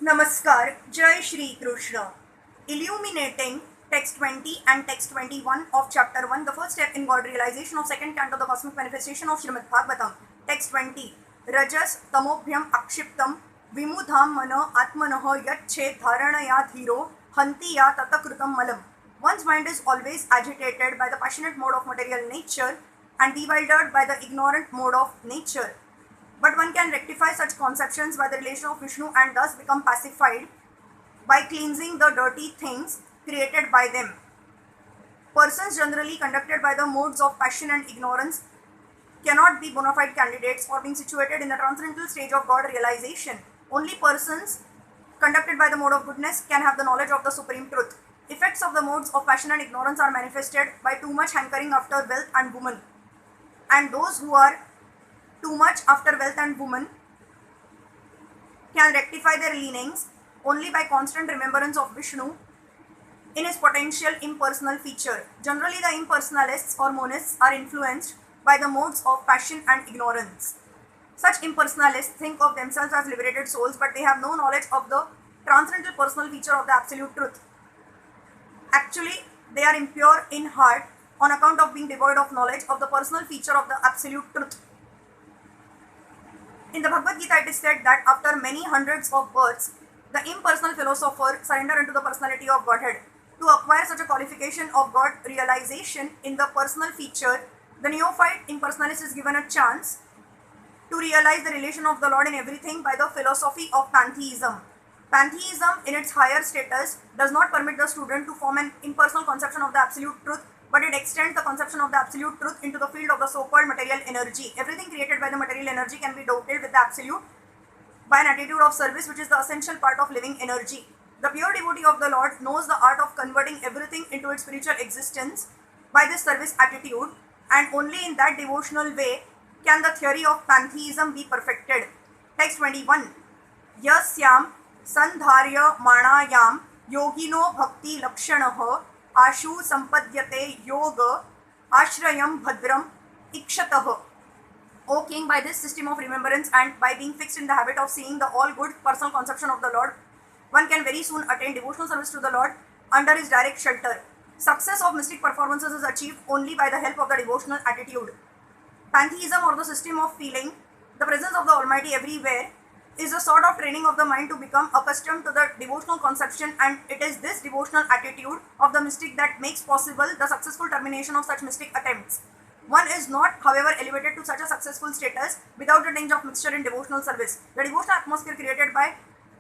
Namaskar, Jai Shri Krishna. Illuminating text 20 and text 21 of chapter 1, the first step in God realization of second canto, the cosmic manifestation of Srimad Bhagavatam. Text 20. Rajas tamobhyam akshiptam vimudham mana atmanaha yacche dharanaya dhiro hantiya tatakrutam malam. One's mind is always agitated by the passionate mode of material nature and bewildered by the ignorant mode of nature. But one can rectify such conceptions by the relation of Vishnu and thus become pacified by cleansing the dirty things created by them. Persons generally conducted by the modes of passion and ignorance cannot be bona fide candidates for being situated in the transcendental stage of God realization. Only persons conducted by the mode of goodness can have the knowledge of the supreme truth. Effects of the modes of passion and ignorance are manifested by too much hankering after wealth and woman. And those who are too much after wealth and woman can rectify their leanings only by constant remembrance of Vishnu in his potential impersonal feature. Generally, the impersonalists or monists are influenced by the modes of passion and ignorance. Such impersonalists think of themselves as liberated souls, but they have no knowledge of the transcendental personal feature of the absolute truth. Actually, they are impure in heart on account of being devoid of knowledge of the personal feature of the absolute truth. In the Bhagavad Gita, it is said that after many hundreds of births, the impersonal philosopher surrender into the personality of Godhead. To acquire such a qualification of God realization in the personal feature, the neophyte impersonalist is given a chance to realize the relation of the Lord in everything by the philosophy of pantheism. Pantheism, in its higher status, does not permit the student to form an impersonal conception of the absolute truth, but it extends the conception of the absolute truth into the field of the so-called material energy. Everything created by the material energy can be doubted with the absolute by an attitude of service, which is the essential part of living energy. The pure devotee of the Lord knows the art of converting everything into its spiritual existence by this service attitude, and only in that devotional way can the theory of pantheism be perfected. Text 21. Yasyam sandharya manayam yogino bhakti lakshanaha Ashu sampadyate yoga ashrayam bhadram ikshataha. O king, by this system of remembrance and by being fixed in the habit of seeing the all-good personal conception of the Lord, one can very soon attain devotional service to the Lord under his direct shelter. Success of mystic performances is achieved only by the help of the devotional attitude. Pantheism, or the system of feeling the presence of the Almighty everywhere, is a sort of training of the mind to become accustomed to the devotional conception, and it is this devotional attitude of the mystic that makes possible the successful termination of such mystic attempts. One is not, however, elevated to such a successful status without a tinge of mixture in devotional service. The devotional atmosphere created by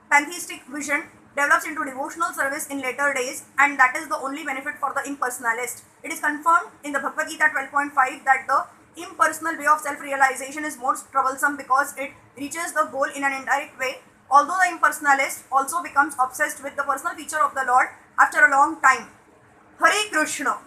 pantheistic vision develops into devotional service in later days, and that is the only benefit for the impersonalist. It is confirmed in the Bhagavad Gita 12.5 that the impersonal way of self-realization is more troublesome because it reaches the goal in an indirect way, although the impersonalist also becomes obsessed with the personal feature of the Lord after a long time. Hare Krishna.